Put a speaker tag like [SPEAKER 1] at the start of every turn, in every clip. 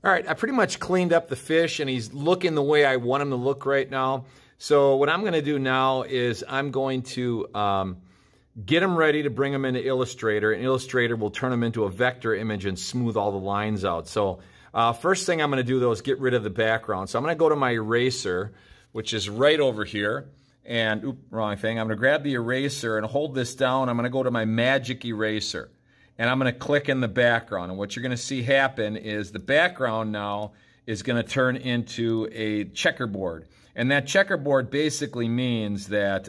[SPEAKER 1] All right, I pretty much cleaned up the fish and he's looking the way I want him to look right now. So what I'm going to do now is I'm going to get him ready to bring him into Illustrator, and Illustrator will turn him into a vector image and smooth all the lines out. So first thing I'm going to do though is get rid of the background. So I'm going to go to my eraser, which is right over here. And, oop, wrong thing. I'm going to grab the eraser and hold this down. I'm going to go to my magic eraser. And I'm going to click in the background. And what you're going to see happen is the background now is going to turn into a checkerboard. And that checkerboard basically means that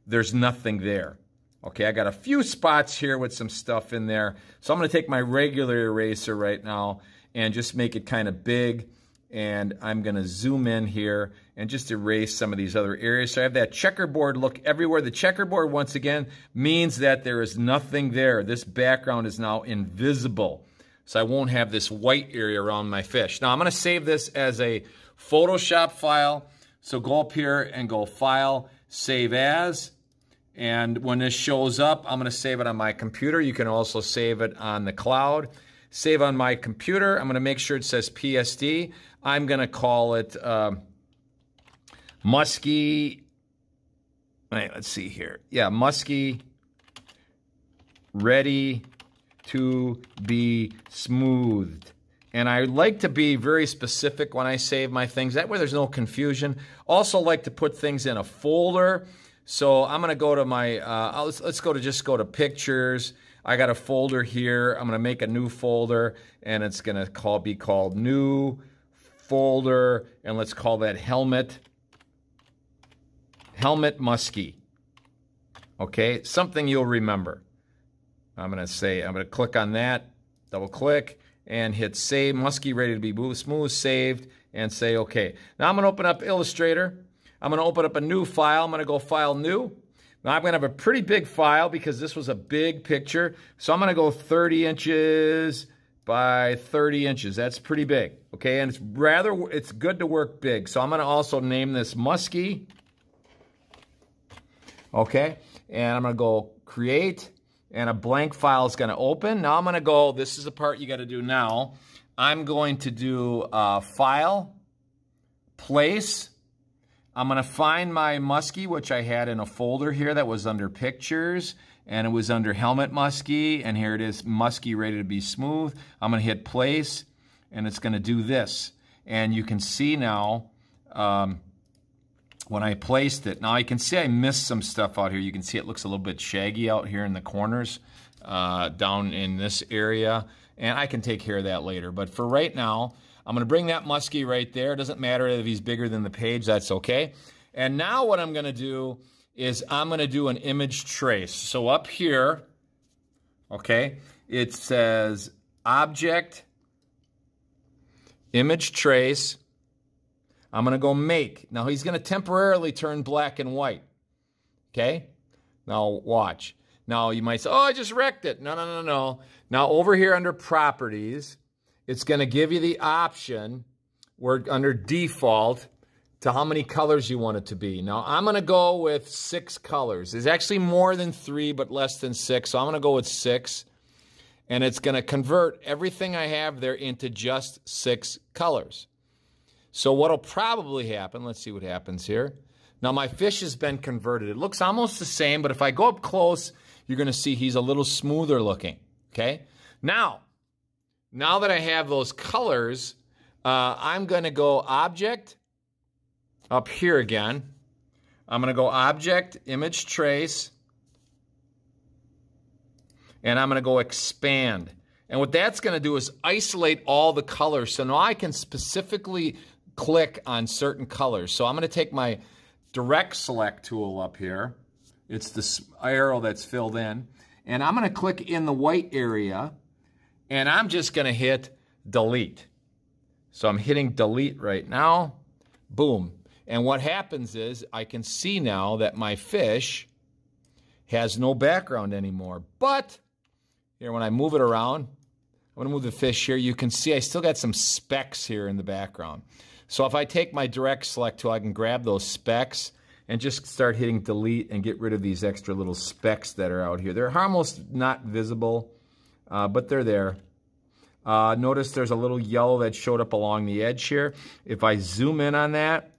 [SPEAKER 1] there's nothing there. Okay, I got a few spots here with some stuff in there. So I'm going to take my regular eraser right now and just make it kind of big. And I'm going to zoom in here and just erase some of these other areas. So I have that checkerboard look everywhere. The checkerboard, once again, means that there is nothing there. This background is now invisible. So I won't have this white area around my fish. Now I'm going to save this as a Photoshop file. So go up here and go File, Save As. And when this shows up, I'm going to save it on my computer. You can also save it on the cloud. Save on my computer. I'm going to make sure it says PSD. I'm going to call it Musky. Wait, let's see here. Yeah, Musky ready to be smoothed. And I like to be very specific when I save my things. That way there's no confusion. Also like to put things in a folder. So I'm going to go to my, let's go to Pictures. I got a folder here. I'm going to make a new folder, and it's going to be called New Folder, and let's call that Helmet Musky. Okay, something you'll remember. I'm going to click on that, double click, and hit Save. Musky ready to be smooth, saved, and say OK. Now I'm going to open up Illustrator. I'm going to open up a new file. I'm going to go File, New. Now I'm going to have a pretty big file because this was a big picture. So I'm going to go 30 inches by 30 inches. That's pretty big. Okay, and it's good to work big. So I'm going to also name this Musky. Okay, and I'm going to go Create, and a blank file is going to open. Now I'm going to go, this is the part you got to do now. I'm going to do File, Place. I'm going to find my Musky, which I had in a folder here that was under Pictures, and it was under Helmet Musky, and here it is, Musky ready to be smooth. I'm going to hit Place, and it's going to do this. And you can see now when I placed it. Now I can see I missed some stuff out here. You can see it looks a little bit shaggy out here in the corners, down in this area, and I can take care of that later. But for right now, I'm going to bring that Musky right there. It doesn't matter if he's bigger than the page. That's okay. And now what I'm going to do is I'm going to do an image trace. So up here, okay, it says Object, Image Trace. I'm going to go Make. Now he's going to temporarily turn black and white. Okay? Now watch. Now you might say, oh, I just wrecked it. No, no, no, no. Now over here under Properties, it's going to give you the option, we're under default, to how many colors you want it to be. Now, I'm going to go with 6 colors. There's actually more than 3, but less than 6. So I'm going to go with 6. And it's going to convert everything I have there into just 6 colors. So what will probably happen, let's see what happens here. Now, my fish has been converted. It looks almost the same, but if I go up close, you're going to see he's a little smoother looking. Okay? Now that I have those colors, I'm going to go Object, up here again. I'm going to go Object, Image Trace, and I'm going to go Expand. And what that's going to do is isolate all the colors. So now I can specifically click on certain colors. So I'm going to take my Direct Select tool up here. It's this arrow that's filled in. And I'm going to click in the white area. And I'm just going to hit Delete. So I'm hitting Delete right now. Boom. And what happens is I can see now that my fish has no background anymore. But here, when I move it around, I'm going to move the fish here. You can see I still got some specks here in the background. So if I take my Direct Select tool, I can grab those specks and just start hitting Delete and get rid of these extra little specks that are out here. They're almost not visible. But they're there. Notice there's a little yellow that showed up along the edge here. If I zoom in on that,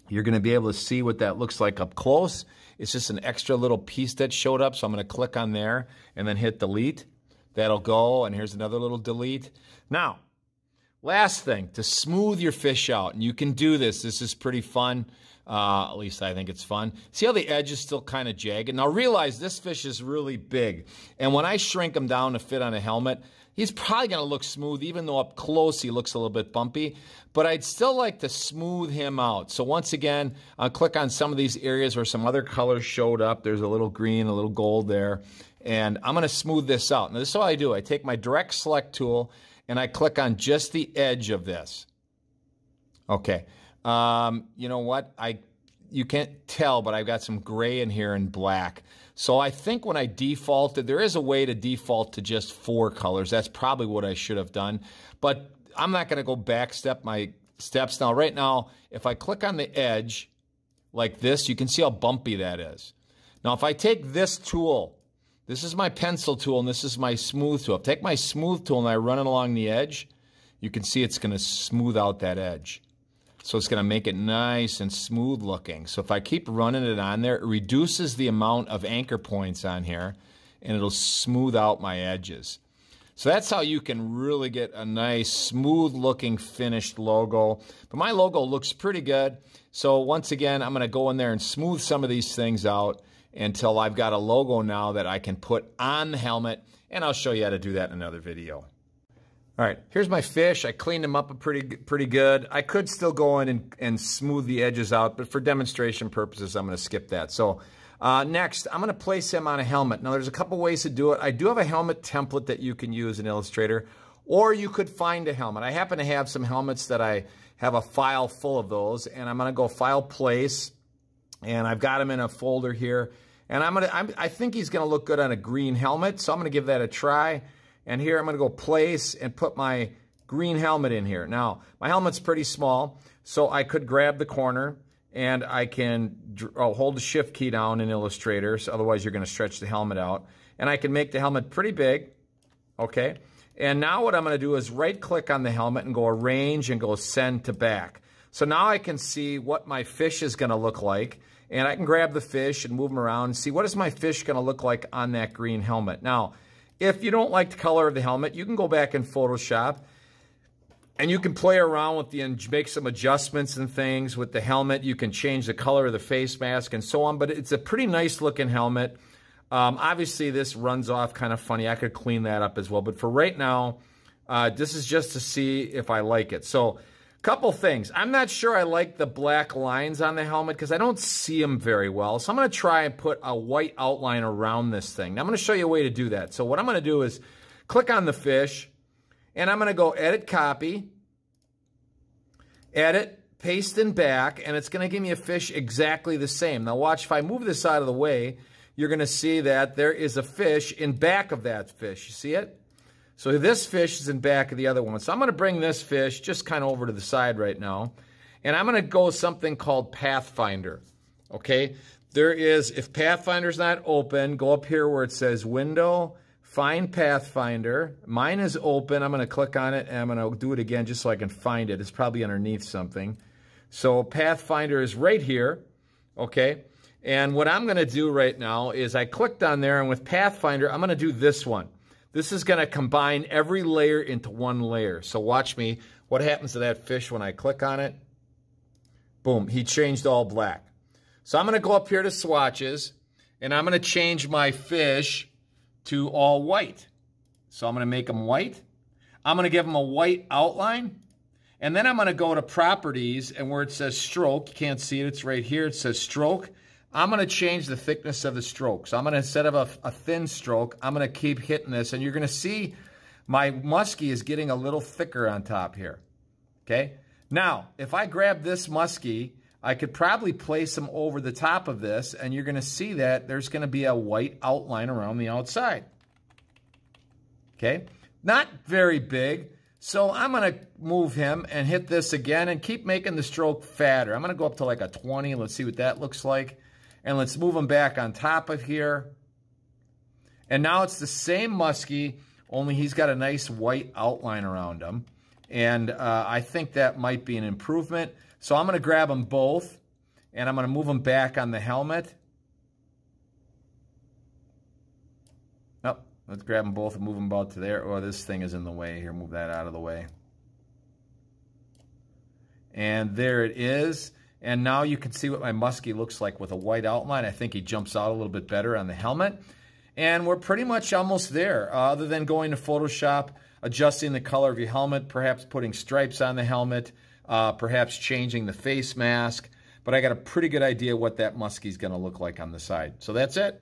[SPEAKER 1] you're going to be able to see what that looks like up close. It's just an extra little piece that showed up, so I'm going to click on there and then hit delete. That'll go, and here's another little delete. Now, last thing, to smooth your fish out, and you can do this. This is pretty fun. At least I think it's fun. See how the edge is still kind of jagged? Now realize this fish is really big, and when I shrink him down to fit on a helmet, he's probably going to look smooth, even though up close he looks a little bit bumpy. But I'd still like to smooth him out. So once again, I'll click on some of these areas where some other colors showed up. There's a little green, a little gold there. And I'm going to smooth this out. Now this is what I do. I take my direct select tool and I click on just the edge of this. Okay. You know what? You can't tell, but I've got some gray in here and black. So I think when I defaulted, there is a way to default to just 4 colors. That's probably what I should have done. But I'm not going to go back step my steps. Now, right now, if I click on the edge like this, you can see how bumpy that is. Now, if I take this tool, this is my pencil tool and this is my smooth tool. If I take my smooth tool and I run it along the edge, you can see it's going to smooth out that edge. So it's going to make it nice and smooth looking. So if I keep running it on there, it reduces the amount of anchor points on here and it'll smooth out my edges. So that's how you can really get a nice smooth looking finished logo. But my logo looks pretty good. So once again, I'm going to go in there and smooth some of these things out until I've got a logo now that I can put on the helmet, and I'll show you how to do that in another video. All right, here's my fish. I cleaned them up pretty good. I could still go in and smooth the edges out, but for demonstration purposes, I'm going to skip that. So next, I'm going to place him on a helmet. Now, there's a couple ways to do it. I do have a helmet template that you can use in Illustrator, or you could find a helmet. I happen to have some helmets that I have a file full of those, and I'm going to go File, Place, and I've got them in a folder here. And I think he's going to look good on a green helmet, so I'm going to give that a try. And here I'm going to go Place and put my green helmet in here. Now, my helmet's pretty small, so I could grab the corner and I can hold the Shift key down in Illustrator, so otherwise you're going to stretch the helmet out. And I can make the helmet pretty big, okay? And now what I'm going to do is right-click on the helmet and go Arrange and go Send to Back. So now I can see what my fish is going to look like, and I can grab the fish and move them around and see what is my fish going to look like on that green helmet. Now, if you don't like the color of the helmet, you can go back in Photoshop and you can play around with and make some adjustments and things with the helmet. You can change the color of the face mask and so on, but it's a pretty nice looking helmet. Obviously, this runs off kind of funny. I could clean that up as well, but for right now, this is just to see if I like it. So, couple things. I'm not sure I like the black lines on the helmet because I don't see them very well. So I'm going to try and put a white outline around this thing. Now I'm going to show you a way to do that. So what I'm going to do is click on the fish, and I'm going to go Edit, Copy, Edit, Paste and Back, and it's going to give me a fish exactly the same. Now watch, if I move this out of the way, you're going to see that there is a fish in back of that fish. You see it? So this fish is in back of the other one. So I'm going to bring this fish just kind of over to the side right now. And I'm going to go with something called Pathfinder. Okay? There is, if Pathfinder's not open, go up here where it says Window, find Pathfinder. Mine is open. I'm going to click on it, and I'm going to do it again just so I can find it. It's probably underneath something. So Pathfinder is right here. Okay? And what I'm going to do right now is I clicked on there, and with Pathfinder, I'm going to do this one. This is going to combine every layer into one layer. So watch me. What happens to that fish when I click on it? Boom, he changed all black. So I'm going to go up here to swatches, and I'm going to change my fish to all white. So I'm going to make them white. I'm going to give them a white outline. And then I'm going to go to properties, and where it says stroke, you can't see it, it's right here, it says stroke. I'm going to change the thickness of the stroke. So I'm going to, instead of a thin stroke, I'm going to keep hitting this. And you're going to see my musky is getting a little thicker on top here. Okay? Now, if I grab this musky, I could probably place him over the top of this. And you're going to see that there's going to be a white outline around the outside. Okay? Not very big. So I'm going to move him and hit this again and keep making the stroke fatter. I'm going to go up to like a 20. Let's see what that looks like. And let's move them back on top of here. And now it's the same musky only he's got a nice white outline around him. And I think that might be an improvement. So I'm going to grab them both, and I'm going to move them back on the helmet. Oh, let's grab them both and move them about to there. Oh, this thing is in the way here. Move that out of the way. And there it is. And now you can see what my Musky looks like with a white outline. I think he jumps out a little bit better on the helmet. And we're pretty much almost there, other than going to Photoshop, adjusting the color of your helmet, perhaps putting stripes on the helmet, perhaps changing the face mask. But I got a pretty good idea what that Musky's going to look like on the side. So that's it.